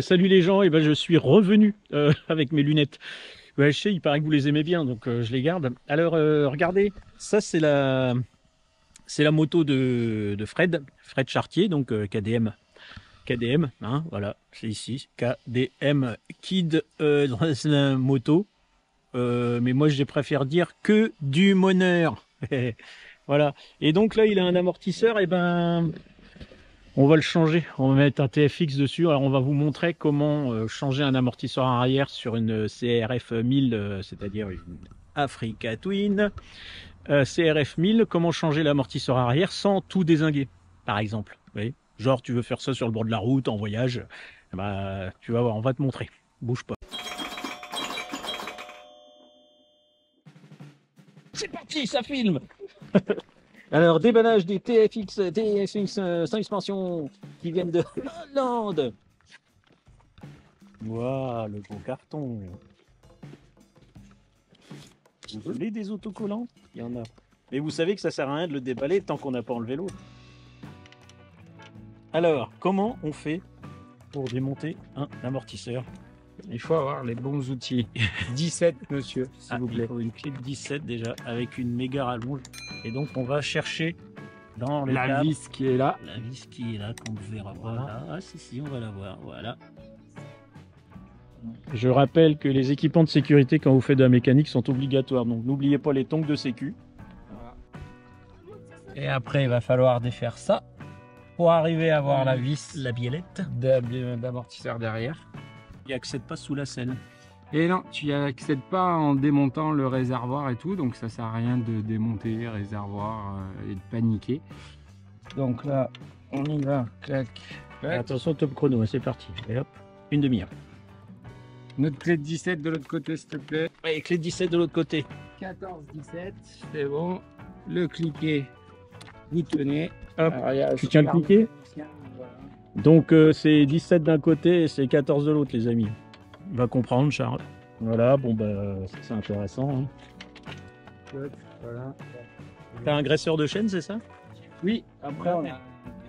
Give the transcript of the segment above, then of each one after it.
Salut les gens, et ben je suis revenu avec mes lunettes. Ouais, je sais, il paraît que vous les aimez bien, donc je les garde. Alors regardez, ça c'est la moto de Fred Chartier, donc KDM, hein, voilà, c'est ici, KDM Kid dans la moto. Mais moi je préfère dire que du bonheur. Voilà. Et donc là il a un amortisseur, et ben on va le changer, on va mettre un TFX dessus. Alors on va vous montrer comment changer un amortisseur arrière sur une CRF 1000, c'est-à-dire une Africa Twin CRF 1000. Comment changer l'amortisseur arrière sans tout dézinguer, par exemple. Vous voyez, genre tu veux faire ça sur le bord de la route, en voyage, bah, tu vas voir, on va te montrer. Bouge pas. C'est parti, ça filme. Alors, déballage des TFX 5 expansions qui viennent de Hollande. Voilà, le gros carton. Vous voulez des autocollants? Il y en a. Mais vous savez que ça sert à rien de le déballer tant qu'on n'a pas enlevé l'autre. Alors, comment on fait pour démonter un amortisseur? Il faut avoir les bons outils. 17, monsieur, s'il vous plaît. Il faut une clé de 17 déjà, avec une méga rallonge. Et donc, on va chercher dans les La câbles, vis qui est là. la vis qui est là, qu'on verra. Voilà. Ah, si, on va la voir. Voilà. Je rappelle que les équipements de sécurité, quand vous faites de la mécanique, sont obligatoires. Donc, n'oubliez pas les tongs de sécu. Et après, il va falloir défaire ça pour arriver à avoir la vis La biellette. d'amortisseur derrière. Il accède pas sous la selle. Et non, tu n'y accèdes pas en démontant le réservoir et tout, donc ça sert à rien de démonter le réservoir et de paniquer. Donc là, on y va, clac, clac. Attention, top chrono, c'est parti. Et hop, une demi-heure. Notre clé de 17 de l'autre côté, s'il te plaît. Et clé de 17 de l'autre côté. 14, 17, c'est bon. Le cliquet, vous tenez. Hop, Alors, tu tiens le cliquet. Voilà. Donc c'est 17 d'un côté et c'est 14 de l'autre, les amis. Il va comprendre, Charles. Voilà, bon bah c'est intéressant. Hein. Voilà. T'as un graisseur de chaîne, c'est ça? Oui, après on a un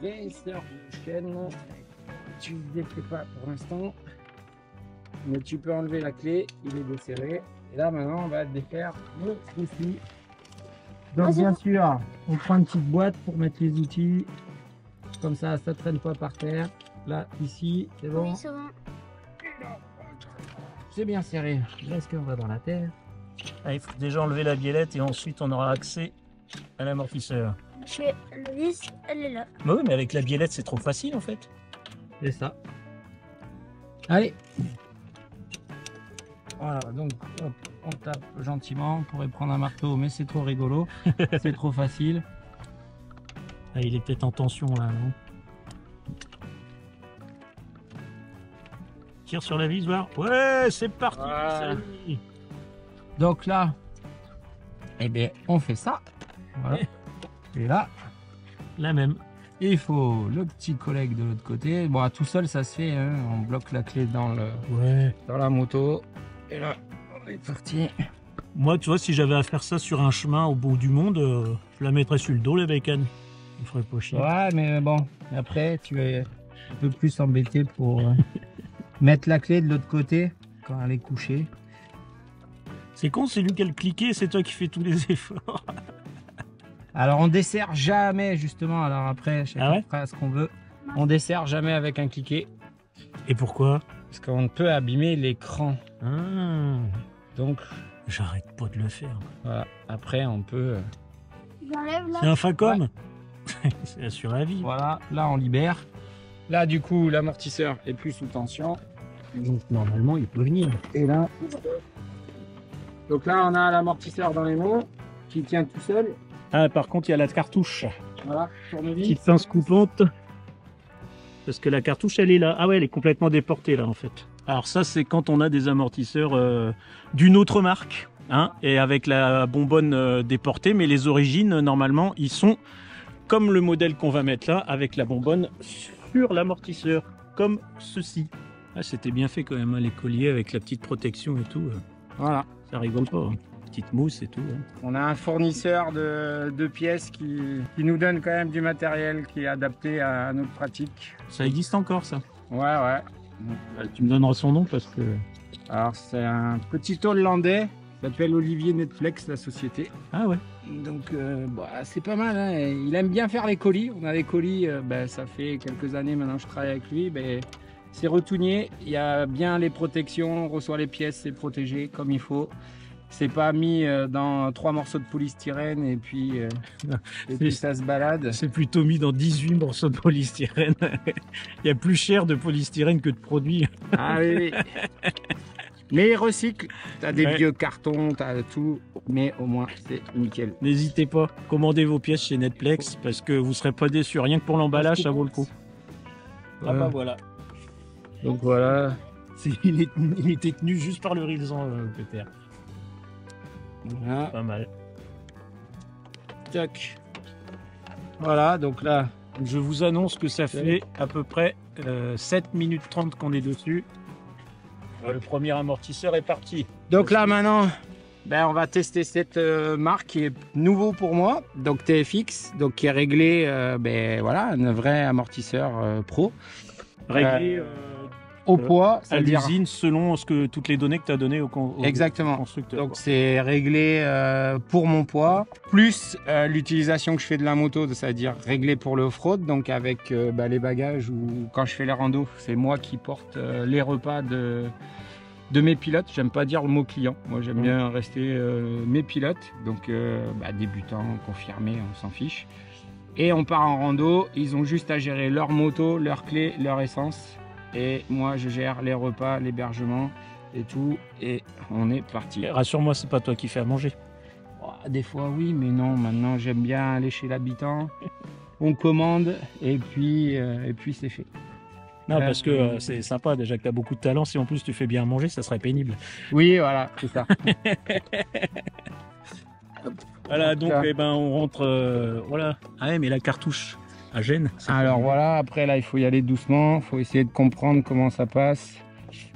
graisseur de chaîne. Tu ne le défais pas pour l'instant. Mais tu peux enlever la clé, il est desserré. Et là maintenant on va défaire le souci. Donc bien sûr, on prend une petite boîte pour mettre les outils. Comme ça ne traîne pas par terre. Là, ici, c'est bon. Oui, c'est bon. C'est bien serré. Est-ce qu'on va dans la terre? Ah, il faut déjà enlever la biellette et ensuite on aura accès à l'amortisseur. Mais la vis, elle est là. Bah oui, mais avec la biellette c'est trop facile en fait. C'est ça. Allez. Voilà, donc hop, on tape gentiment. On pourrait prendre un marteau, mais c'est trop rigolo. C'est trop facile. Ah, il est peut-être en tension là, non? Tire sur la vis, voir. Ouais, c'est parti. Voilà. Salut. Donc là, eh bien, on fait ça. Voilà. Et là, La même. il faut le petit collègue de l'autre côté. Bon, tout seul, ça se fait. Hein. On bloque la clé dans la moto. Et là, on est parti. Moi, tu vois, si j'avais à faire ça sur un chemin au bout du monde, je la mettrais sur le dos, la bécane. Il ferait pas chier. Ouais, mais bon, après, tu es un peu plus embêté pour mettre la clé de l'autre côté quand elle est couchée. C'est con, c'est lui qui a le cliqué, c'est toi qui fais tous les efforts. Alors, on dessert jamais, justement. Alors après, chacun Ah ouais fera ce qu'on veut. On dessert jamais avec un cliquet. Et pourquoi? Parce qu'on peut abîmer l'écran. Ah, Donc, j'arrête pas de le faire. voilà. Après, on peut... J'enlève là. C'est un Facom. C'est sur la vie. Voilà, là, on libère. Là, du coup, l'amortisseur est plus sous tension. Donc normalement, il peut venir. Et là... Donc là, on a l'amortisseur dans les mains qui tient tout seul. Ah, par contre, il y a la cartouche. Voilà, tournevis. Petite pince coupante. Parce que la cartouche, elle est là. Ah ouais, elle est complètement déportée là, en fait. Alors ça, c'est quand on a des amortisseurs d'une autre marque. Hein, et avec la bonbonne déportée. Mais les origines, normalement, ils sont comme le modèle qu'on va mettre là, avec la bonbonne sur l'amortisseur. Comme ceci. Ah, c'était bien fait quand même, hein, les colliers avec la petite protection et tout. Voilà. Ça rigole pas. Hein. Petite mousse et tout. Hein. On a un fournisseur de pièces qui nous donne quand même du matériel qui est adapté à notre pratique. Ça existe encore, ça? Ouais. Tu me donneras son nom parce que... Alors, c'est un petit Hollandais. Ça s'appelle Olivier Netflix, la société. Ah ouais. Donc, c'est pas mal. Hein. Il aime bien faire les colis. On a des colis, ça fait quelques années maintenant que je travaille avec lui. C'est routinier. Il y a bien les protections. On reçoit les pièces, c'est protégé comme il faut. C'est pas mis dans 3 morceaux de polystyrène et puis ça se balade. C'est plutôt mis dans 18 morceaux de polystyrène. Il y a plus cher de polystyrène que de produits. Ah oui. Mais recycle, t'as des vieux cartons, t'as tout, mais au moins c'est nickel. N'hésitez pas, commandez vos pièces chez Netflix parce que vous serez pas déçus. Rien que pour l'emballage, ça vaut le coup. Ah bah voilà. Donc voilà. Il était tenu juste par le rivesant, Peter. Voilà. Pas mal. Tac. Voilà, donc là. Je vous annonce que ça fait à peu près 7 minutes 30 qu'on est dessus. Le premier amortisseur est parti. Donc là maintenant, on va tester cette marque qui est nouveau pour moi, donc TFX, donc qui est réglé, voilà, un vrai amortisseur pro. Réglé au poids, à l'usine selon toutes les données que tu as données au exactement. Constructeur. Donc c'est réglé pour mon poids, plus l'utilisation que je fais de la moto, c'est-à-dire réglé pour le off-road, donc avec les bagages ou quand je fais les randos, c'est moi qui porte les repas de mes pilotes. J'aime pas dire le mot client, moi j'aime bien rester mes pilotes, donc débutants, confirmés, on s'en fiche. Et on part en rando, ils ont juste à gérer leur moto, leurs clés, leur essence. Et moi je gère les repas, l'hébergement et tout, et on est parti. Rassure-moi, c'est pas toi qui fais à manger. Des fois oui, mais non, maintenant j'aime bien aller chez l'habitant, on commande et puis c'est fait. Non, parce que c'est sympa déjà que tu as beaucoup de talent, si en plus tu fais bien à manger, ça serait pénible. Oui, voilà, c'est ça. Voilà, donc on rentre, voilà. Ah ouais, mais la cartouche à Gênes. Alors voilà, après là il faut y aller doucement, il faut essayer de comprendre comment ça passe.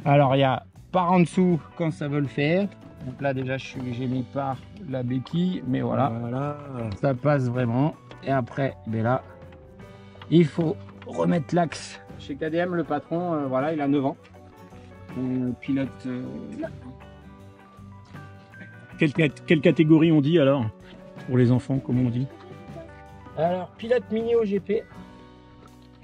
Alors il y a par en dessous quand ça veut le faire. Donc là déjà j'ai mis par la béquille, mais voilà, ça passe vraiment. Et après, là, il faut remettre l'axe. Chez KDM, le patron, il a 9 ans. Pilote. Quelle catégorie on dit alors? Pour les enfants, comment on dit? Alors, pilote mini OGP.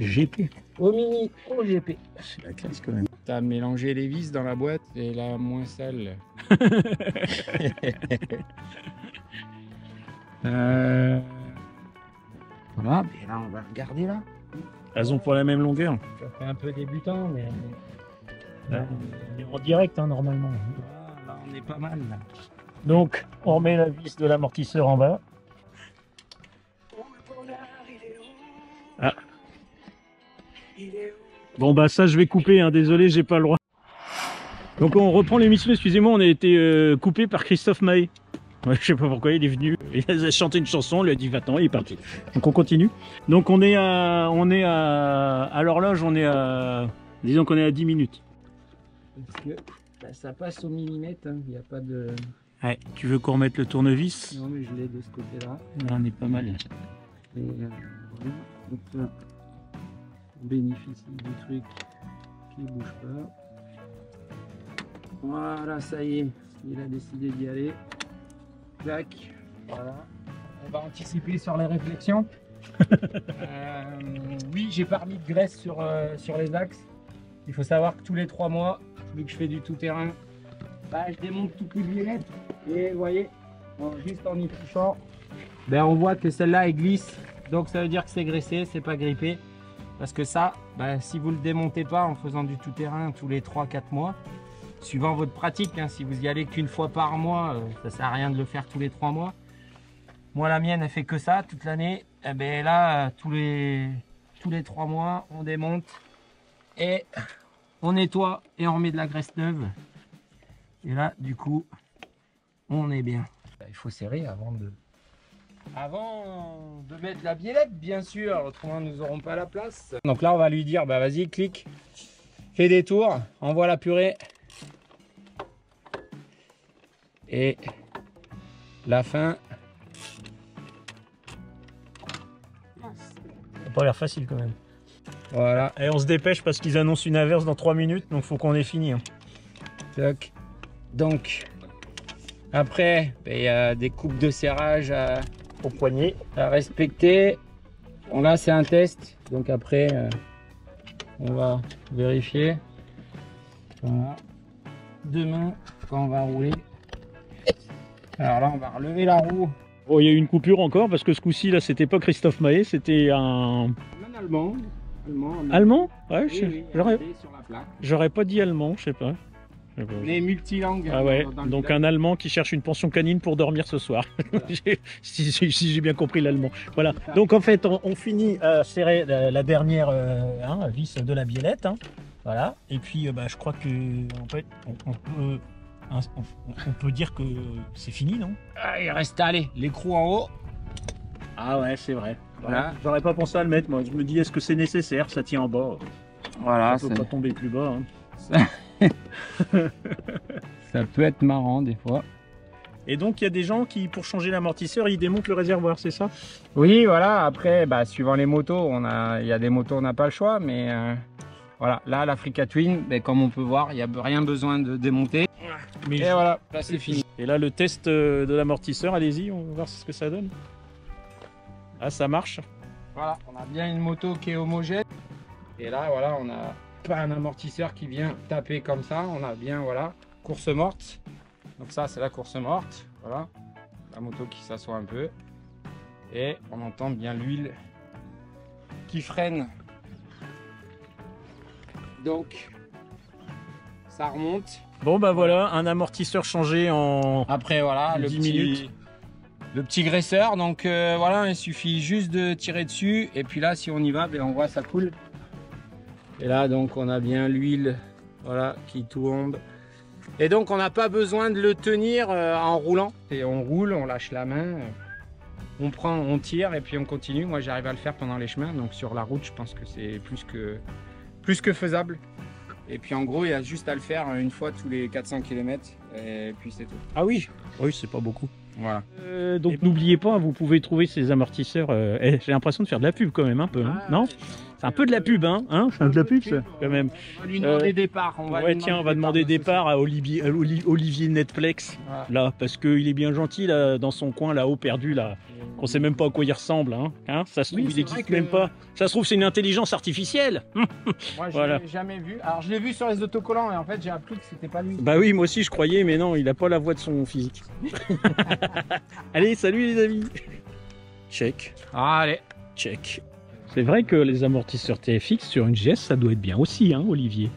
GP. Au mini OGP. C'est la classe quand même. T'as mélangé les vis dans la boîte et la moins sale. Voilà, mais là on va regarder là. Elles ont pas la même longueur. Ça fait un peu débutant, mais là, on est en direct normalement. Là on est pas mal là. Donc on remet la vis de l'amortisseur en bas. Ah. Bon ça je vais couper, hein. Désolé, j'ai pas le droit. Donc on reprend l'émission, excusez-moi, on a été coupé par Christophe Mahé. Ouais, je sais pas pourquoi, il est venu, il a chanté une chanson, on lui a dit va-t'en, il est parti. Donc on continue. Donc on est à l'horloge, disons qu'on est à 10 minutes. Parce que ça passe au millimètre, hein. Il n'y a pas de... Ouais, tu veux qu'on remette le tournevis? Non mais je l'ai de ce côté-là. Là, on est pas mal. Et voilà. Donc là, on bénéficie du truc qui ne bouge pas. Voilà, ça y est, il a décidé d'y aller. Clac, voilà. On va anticiper sur les réflexions. Oui, j'ai pas remis de graisse sur les axes. Il faut savoir que tous les 3 mois, vu que je fais du tout-terrain, je démonte toutes les violettes. Et vous voyez, juste en y touchant, on voit que celle-là elle glisse. Donc ça veut dire que c'est graissé, c'est pas grippé. Parce que ça, si vous le démontez pas en faisant du tout-terrain tous les 3-4 mois, suivant votre pratique, hein, si vous y allez qu'une fois par mois, ça sert à rien de le faire tous les 3 mois. Moi la mienne elle fait que ça toute l'année. Et là tous les 3 mois on démonte et on nettoie et on remet de la graisse neuve. Et là du coup on est bien. Il faut serrer avant de mettre la biellette, bien sûr, autrement nous n'aurons pas la place. Donc là on va lui dire vas-y clique, fais des tours, envoie la purée. Et la fin. Ça n'a pas l'air facile quand même. Voilà. Et on se dépêche parce qu'ils annoncent une averse dans 3 minutes, donc faut qu'on ait fini. Hein. Toc. Donc, après, il y a des coupes de serrage Au poignet. à respecter. Bon, là, c'est un test. Donc après, on va vérifier. Voilà. Demain, quand on va rouler. Alors là, on va relever la roue. Bon, il y a eu une coupure encore parce que ce coup-ci, là, c'était pas Christophe Mahé, c'était un Un allemand. allemand. Ouais, Oui, oui, j'aurais sur la plaque. pas dit allemand, je sais pas. On est multilangue. Ah ouais, dans le donc village. un Allemand qui cherche une pension canine pour dormir ce soir. Si j'ai bien compris l'allemand. Voilà. Donc en fait, on finit à serrer la dernière vis de la biellette. Hein. Voilà. Et puis je crois que en fait, on peut dire que c'est fini, non? Ah, il reste allez, l'écrou en haut. Ah ouais, c'est vrai. Voilà. J'aurais pas pensé à le mettre, moi. Je me dis, est-ce que c'est nécessaire? Ça tient en bas. Voilà, Ça peut pas tomber plus bas. Hein. ça peut être marrant des fois. Et donc, il y a des gens qui, pour changer l'amortisseur, ils démontent le réservoir, c'est ça? Oui, voilà. Après, suivant les motos, il y a des motos, on n'a pas le choix, mais voilà. Là, l'Africa Twin, comme on peut voir, il n'y a rien besoin de démonter. Mais Et voilà, là c'est fini. Et là, le test de l'amortisseur, allez-y, on va voir ce que ça donne. Ah, ça marche. Voilà, on a bien une moto qui est homogène. Et là, voilà, on n'a pas un amortisseur qui vient taper comme ça. On a bien, voilà, course morte. Donc ça, c'est la course morte. Voilà, la moto qui s'assoit un peu. Et on entend bien l'huile qui freine. Donc, ça remonte. Bon, bah voilà, un amortisseur changé en Après, voilà, 10 minutes. Le petit graisseur. Donc, voilà, il suffit juste de tirer dessus. Et puis là, si on y va, on voit ça coule. Et là, donc, on a bien l'huile, voilà, qui tombe. Et donc, on n'a pas besoin de le tenir en roulant. Et on roule, on lâche la main, on prend, on tire et puis on continue. Moi, j'arrive à le faire pendant les chemins. Donc, sur la route, je pense que c'est plus que faisable. Et puis, en gros, il y a juste à le faire une fois tous les 400 km. Et puis, c'est tout. Ah oui, oui, c'est pas beaucoup. Voilà. Donc n'oubliez pas, vous pouvez trouver ces amortisseurs. J'ai l'impression de faire de la pub quand même un peu, hein, non? C'est un peu de la pub, hein, c'est un peu de la pub ça, quand même. On va lui demander départ. Ouais, tiens, on va demander départ à Olivier Netflix, Voilà. là, parce qu'il est bien gentil là, dans son coin là-haut perdu là. On sait même pas à quoi il ressemble, hein. Ça se trouve, Oui, il c'est n'existe vrai que- même pas. Ça se trouve, c'est une intelligence artificielle. Moi, je Voilà. l'ai jamais vu. Alors, je l'ai vu sur les autocollants et en fait, j'ai appris que c'était pas lui. Bah oui, moi aussi je croyais, mais non, il a pas la voix de son physique. Allez, salut les amis. Check, Allez. check. C'est vrai que les amortisseurs TFX sur une GS, ça doit être bien aussi, hein, Olivier.